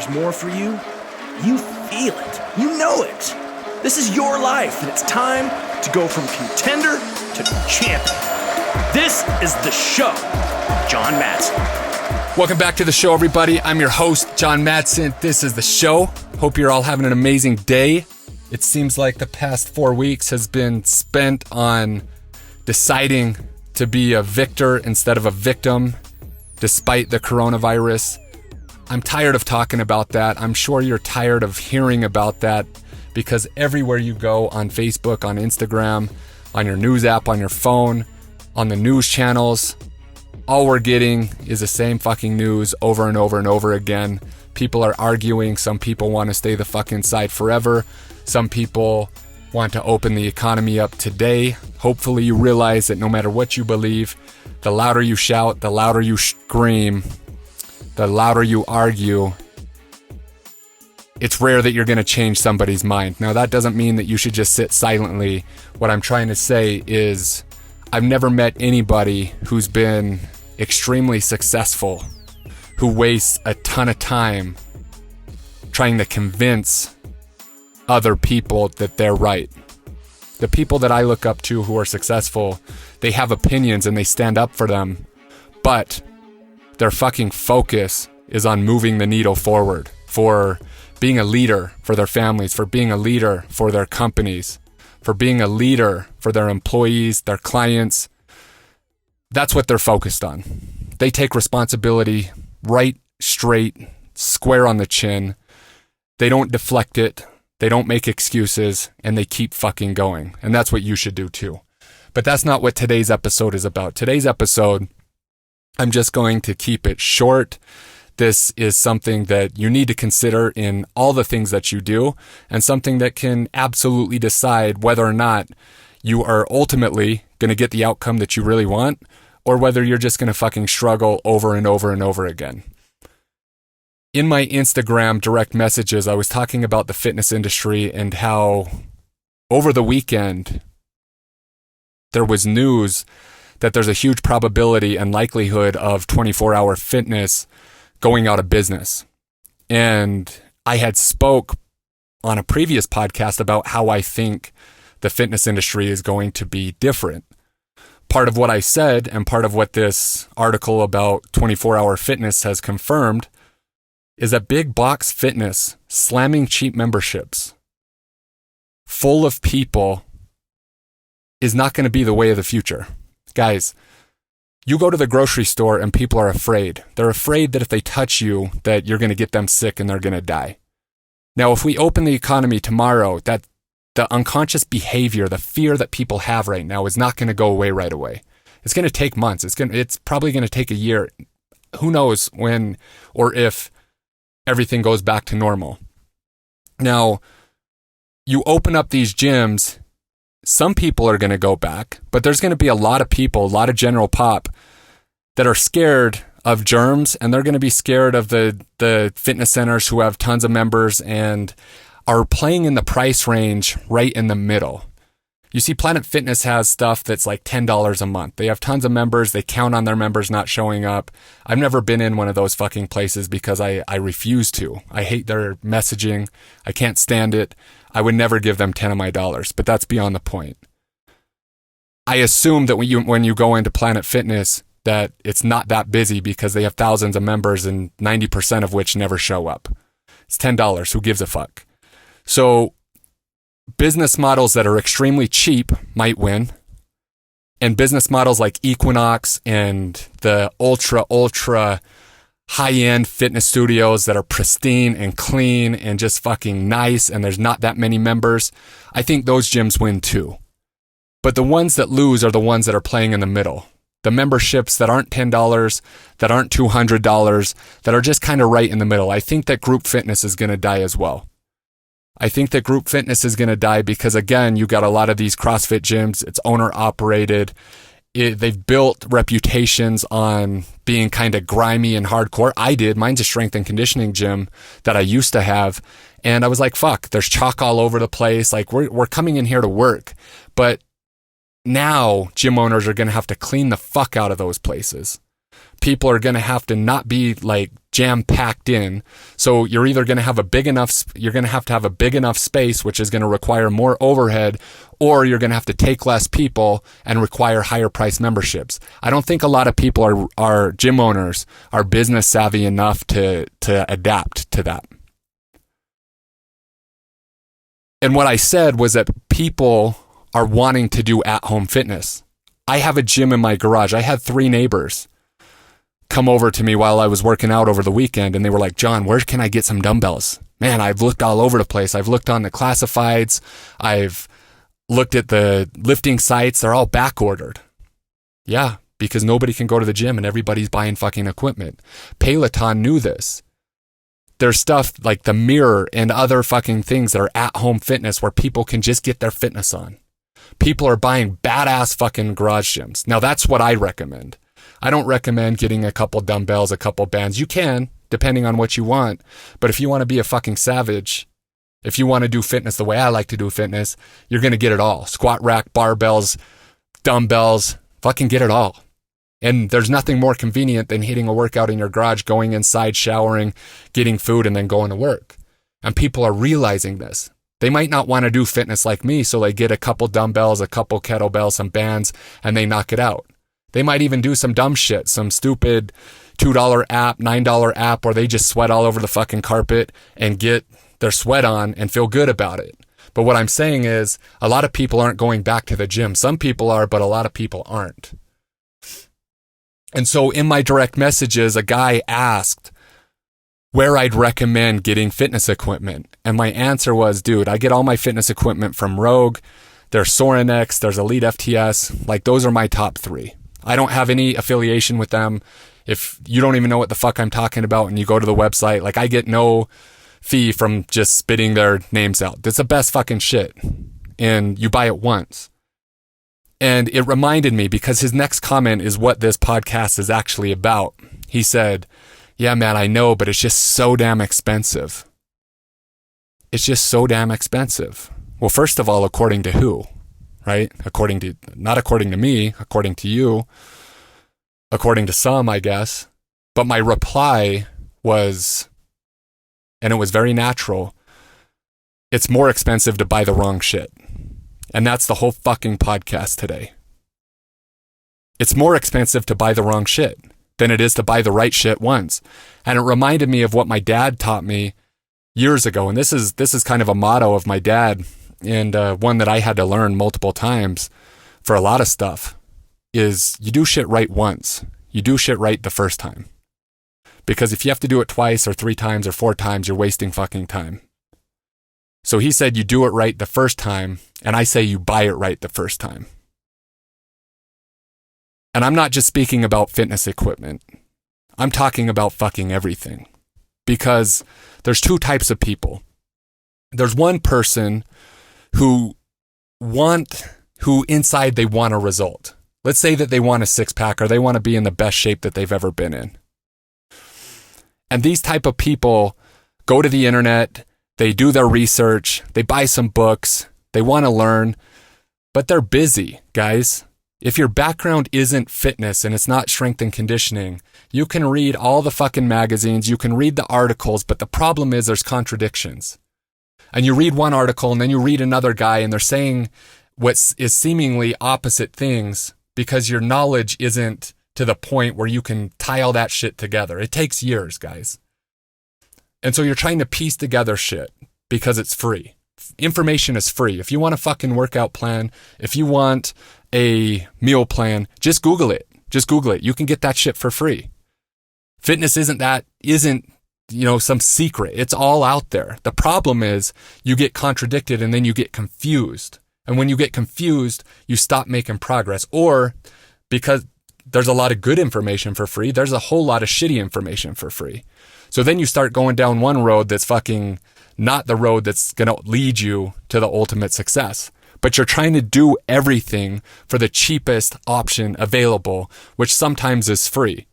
more for you, you feel it. You know it. This is your life, and it's time to go from contender to champion. This is The Show with John Madsen. Welcome back to The Show, everybody. I'm your host, John Madsen. This is The Show. Hope you're all having an amazing day. It seems like the past 4 weeks has been spent on deciding to be a victor instead of a victim, despite the coronavirus. I'm tired of talking about that. I'm sure you're tired of hearing about that because everywhere you go, on Facebook, on Instagram, on your news app, on your phone, on the news channels, all we're getting is the same fucking news over and over and over again. People are arguing. Some people want to stay the fuck inside forever. Some people want to open the economy up today. Hopefully you realize that no matter what you believe, the louder you shout, the louder you scream, the louder you argue, it's rare that you're going to change somebody's mind. Now, that doesn't mean that you should just sit silently. What I'm trying to say is I've never met anybody who's been extremely successful who wastes a ton of time trying to convince other people that they're right. The people that I look up to who are successful, they have opinions and they stand up for them, but their fucking focus is on moving the needle forward, for being a leader for their families, for being a leader for their companies, for being a leader for their employees, their clients. That's what they're focused on. They take responsibility right, straight, square on the chin. They don't deflect it. They don't make excuses, and they keep fucking going. And that's what you should do too. But that's not what today's episode is about. Today's episode, I'm just going to keep it short. This is something that you need to consider in all the things that you do, and something that can absolutely decide whether or not you are ultimately going to get the outcome that you really want, or whether you're just going to fucking struggle over and over and over again. In my Instagram direct messages, I was talking about the fitness industry and how over the weekend there was news that there's a huge probability and likelihood of 24-hour fitness going out of business. And I had spoke on a previous podcast about how I think the fitness industry is going to be different. Part of what I said and part of what this article about 24-hour fitness has confirmed is that big box fitness, slamming cheap memberships, full of people, is not going to be the way of the future. Guys, you go to the grocery store and people are afraid. They're afraid that if they touch you, that you're going to get them sick and they're going to die. Now, if we open the economy tomorrow, that the unconscious behavior, the fear that people have right now is not going to go away right away. It's going to take months. It's probably going to take a year. Who knows when or if everything goes back to normal. Now, you open up these gyms, some people are going to go back, but there's going to be a lot of people, a lot of general pop that are scared of germs, and they're going to be scared of the fitness centers who have tons of members and are playing in the price range right in the middle. You see, Planet Fitness has stuff that's like $10 a month. They have tons of members. They count on their members not showing up. I've never been in one of those fucking places because I refuse to. I hate their messaging. I can't stand it. I would never give them 10 of my dollars, but that's beyond the point. I assume that when you go into Planet Fitness that it's not that busy because they have thousands of members and 90% of which never show up. It's $10. Who gives a fuck? So business models that are extremely cheap might win, and business models like Equinox and the ultra high-end fitness studios that are pristine and clean and just fucking nice and there's not that many members, I think those gyms win too. But the ones that lose are the ones that are playing in the middle. The memberships that aren't $10, that aren't $200, that are just kind of right in the middle. I think that group fitness is going to die as well. I think that group fitness is going to die because, again, you got a lot of these CrossFit gyms. It's owner operated. They've built reputations on being kind of grimy and hardcore. I did. Mine's a strength and conditioning gym that I used to have. And I was like, fuck, there's chalk all over the place. Like we're coming in here to work. But now gym owners are going to have to clean the fuck out of those places. People are going to have to not be like jam-packed in. So you're either going to have you're going to have a big enough space, which is going to require more overhead, or you're going to have to take less people and require higher price memberships. I don't think a lot of people are gym owners are business savvy enough to adapt to that. And what I said was that people are wanting to do at-home fitness. I have a gym in my garage. I had 3 neighbors come over to me while I was working out over the weekend, and they were like, John, where can I get some dumbbells? Man, I've looked all over the place. I've looked on the classifieds. I've looked at the lifting sites. They're all back ordered. Yeah, because nobody can go to the gym and everybody's buying fucking equipment. Peloton knew this. There's stuff like the Mirror and other fucking things that are at-home fitness where people can just get their fitness on. People are buying badass fucking garage gyms. Now that's what I recommend. I don't recommend getting a couple dumbbells, a couple bands. You can, depending on what you want. But if you want to be a fucking savage, if you want to do fitness the way I like to do fitness, you're going to get it all. Squat rack, barbells, dumbbells, fucking get it all. And there's nothing more convenient than hitting a workout in your garage, going inside, showering, getting food, and then going to work. And people are realizing this. They might not want to do fitness like me, so they get a couple dumbbells, a couple kettlebells, some bands, and they knock it out. They might even do some dumb shit, some stupid $2 app, $9 app where they just sweat all over the fucking carpet and get their sweat on and feel good about it. But what I'm saying is a lot of people aren't going back to the gym. Some people are, but a lot of people aren't. And so in my direct messages, a guy asked where I'd recommend getting fitness equipment. And my answer was, dude, I get all my fitness equipment from Rogue. There's Sorinex, there's Elite FTS. Like, those are my top 3. I don't have any affiliation with them. If you don't even know what the fuck I'm talking about and you go to the website, like, I get no fee from just spitting their names out. That's the best fucking shit. And you buy it once. And it reminded me, because his next comment is what this podcast is actually about. He said, yeah, man, I know, but it's just so damn expensive. It's just so damn expensive. Well, first of all, according to who, right? Not according to me, according to you, according to some, I guess. But my reply was, and it was very natural, it's more expensive to buy the wrong shit. And that's the whole fucking podcast today. It's more expensive to buy the wrong shit than it is to buy the right shit once. And it reminded me of what my dad taught me years ago. And this is kind of a motto of my dad, and one that I had to learn multiple times for a lot of stuff, is you do shit right once. You do shit right the first time. Because if you have to do it twice or 3 times or 4 times, you're wasting fucking time. So he said you do it right the first time, and I say you buy it right the first time. And I'm not just speaking about fitness equipment. I'm talking about fucking everything. Because there's 2 types of people. There's one person who inside they want a result. Let's say that they want a 6-pack, or they want to be in the best shape that they've ever been in. And these type of people go to the internet, they do their research, they buy some books, they want to learn, but they're busy, guys. If your background isn't fitness and it's not strength and conditioning, you can read all the fucking magazines, you can read the articles, but the problem is there's contradictions. And you read one article and then you read another guy and they're saying what is seemingly opposite things because your knowledge isn't to the point where you can tie all that shit together. It takes years, guys. And so you're trying to piece together shit because it's free. Information is free. If you want a fucking workout plan, if you want a meal plan, just Google it. Just Google it. You can get that shit for free. Fitness isn't some secret. It's all out there. The problem is you get contradicted and then you get confused. And when you get confused, you stop making progress. Or because there's a lot of good information for free, there's a whole lot of shitty information for free. So then you start going down one road that's fucking not the road that's going to lead you to the ultimate success. But you're trying to do everything for the cheapest option available, which sometimes is free.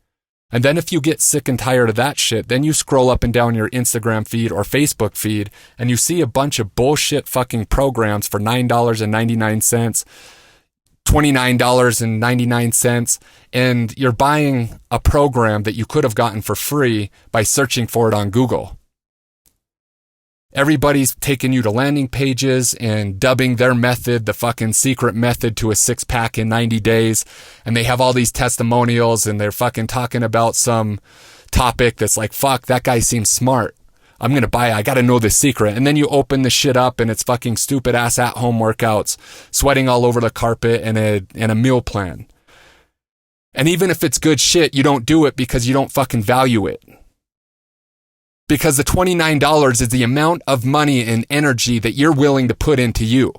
And then if you get sick and tired of that shit, then you scroll up and down your Instagram feed or Facebook feed and you see a bunch of bullshit fucking programs for $9.99 $29.99, and you're buying a program that you could have gotten for free by searching for it on Google. Everybody's taking you to landing pages and dubbing their method the fucking secret method to a 6-pack in 90 days. And they have all these testimonials and they're fucking talking about some topic that's like, fuck, that guy seems smart. I'm going to buy it. I got to know the secret. And then you open the shit up and it's fucking stupid ass at home workouts, sweating all over the carpet and a meal plan. And even if it's good shit, you don't do it because you don't fucking value it. Because the $29 is the amount of money and energy that you're willing to put into you.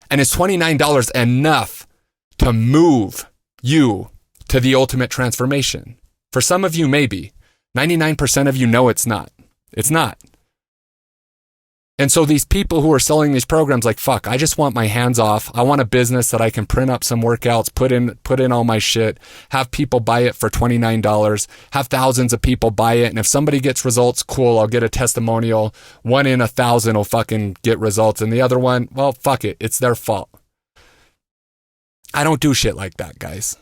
And is $29 enough to move you to the ultimate transformation? For some of you, maybe. 99% of you know it's not. It's not. And so these people who are selling these programs like, fuck, I just want my hands off. I want a business that I can print up some workouts, put in all my shit, have people buy it for $29, have thousands of people buy it. And if somebody gets results, cool, I'll get a testimonial. 1 in 1,000 will fucking get results. And the other one, well, fuck it. It's their fault. I don't do shit like that, guys.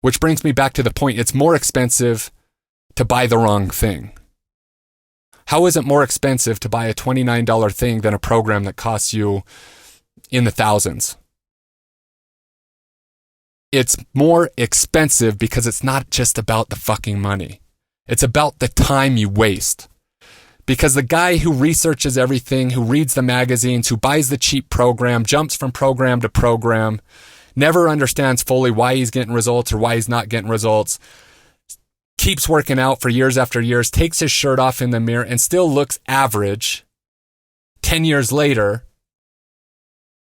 Which brings me back to the point. It's more expensive to buy the wrong thing. How is it more expensive to buy a $29 thing than a program that costs you in the thousands? It's more expensive because it's not just about the fucking money. It's about the time you waste. Because the guy who researches everything, who reads the magazines, who buys the cheap program, jumps from program to program, never understands fully why he's getting results or why he's not getting results, keeps working out for years after years, takes his shirt off in the mirror and still looks average 10 years later.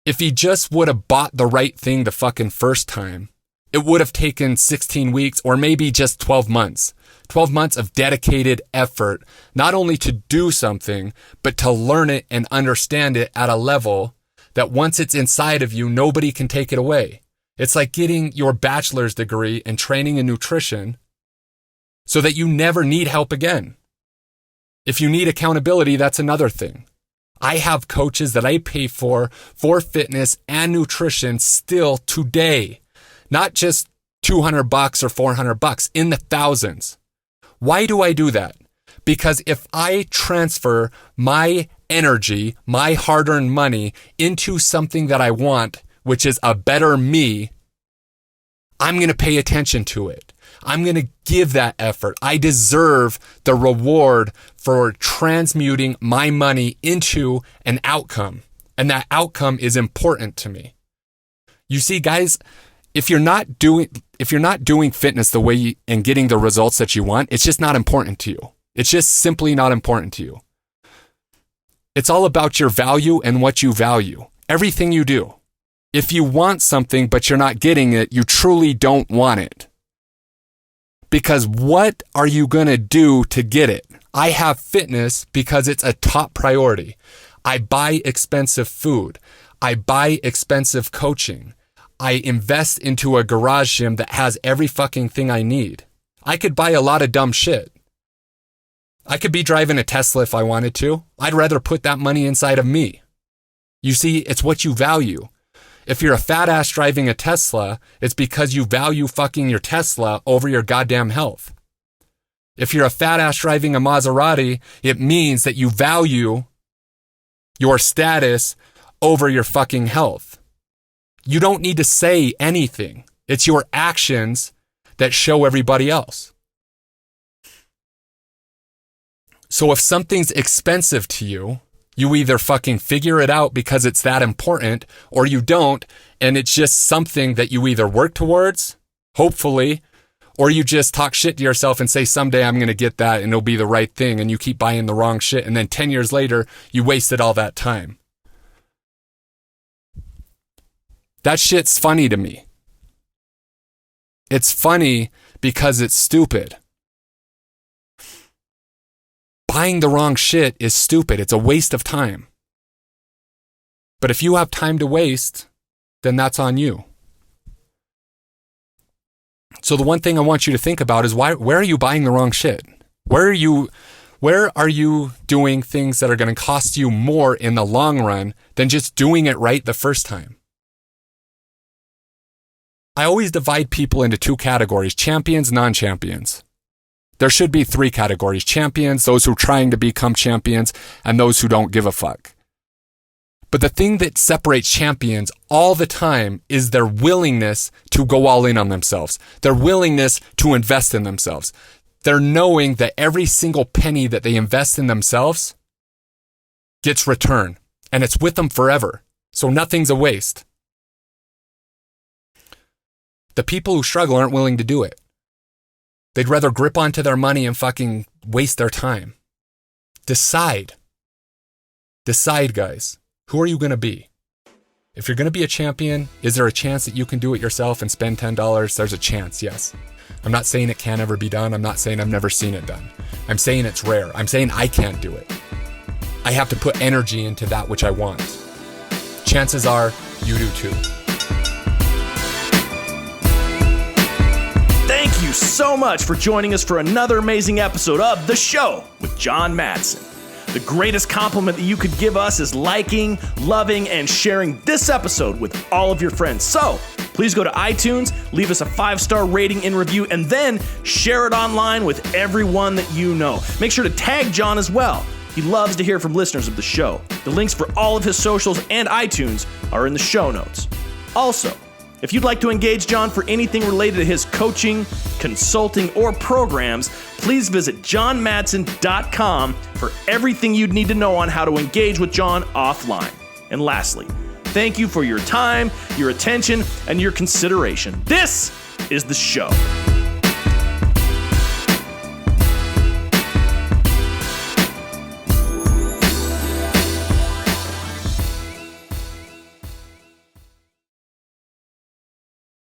If he just would have bought the right thing the fucking first time, it would have taken 16 weeks or maybe just 12 months. 12 months of dedicated effort, not only to do something, but to learn it and understand it at a level that once it's inside of you, nobody can take it away. It's like getting your bachelor's degree and training in nutrition so that you never need help again. If you need accountability, that's another thing. I have coaches that I pay for fitness and nutrition still today. Not just $200 or $400, in the thousands. Why do I do that? Because if I transfer my energy, my hard-earned money into something that I want, which is a better me, I'm going to pay attention to it. I'm going to give that effort. I deserve the reward for transmuting my money into an outcome. And that outcome is important to me. You see, guys, if you're not doing fitness the way and getting the results that you want, it's just not important to you. It's just simply not important to you. It's all about your value and what you value. Everything you do. If you want something but you're not getting it, you truly don't want it. Because what are you going to do to get it? I have fitness because it's a top priority. I buy expensive food. I buy expensive coaching. I invest into a garage gym that has every fucking thing I need. I could buy a lot of dumb shit. I could be driving a Tesla if I wanted to. I'd rather put that money inside of me. You see, it's what you value. If you're a fat ass driving a Tesla, it's because you value fucking your Tesla over your goddamn health. If you're a fat ass driving a Maserati, it means that you value your status over your fucking health. You don't need to say anything. It's your actions that show everybody else. So if something's expensive to you, you either fucking figure it out because it's that important, or you don't, and it's just something that you either work towards, hopefully, or you just talk shit to yourself and say, someday I'm going to get that and it'll be the right thing, and you keep buying the wrong shit, and then 10 years later, you wasted all that time. That shit's funny to me. It's funny because it's stupid. Buying the wrong shit is stupid. It's a waste of time. But if you have time to waste, then that's on you. So the one thing I want you to think about is where are you buying the wrong shit? Where are you doing things that are going to cost you more in the long run than just doing it right the first time? I always divide people into two categories, champions, non-champions. There should be three categories, champions, those who are trying to become champions, and those who don't give a fuck. But the thing that separates champions all the time is their willingness to go all in on themselves, their willingness to invest in themselves. They're knowing that every single penny that they invest in themselves gets return, and it's with them forever. So nothing's a waste. The people who struggle aren't willing to do it. They'd rather grip onto their money and fucking waste their time. Decide. Decide, guys. Who are you going to be? If you're going to be a champion, is there a chance that you can do it yourself and spend $10? There's a chance, yes. I'm not saying it can't ever be done. I'm not saying I've never seen it done. I'm saying it's rare. I'm saying I can't do it. I have to put energy into that which I want. Chances are you do too. Thank you so much for joining us for another amazing episode of The Show with John Madsen. The greatest compliment that you could give us is liking, loving, and sharing this episode with all of your friends. So please go to iTunes, leave us a 5-star rating and review, and then share it online with everyone that you know. Make sure to tag John as well. He loves to hear from listeners of the show. The links for all of his socials and iTunes are in the show notes. Also, if you'd like to engage John for anything related to his coaching, consulting, or programs, please visit johnmadsen.com for everything you'd need to know on how to engage with John offline. And lastly, thank you for your time, your attention, and your consideration. This is The Show.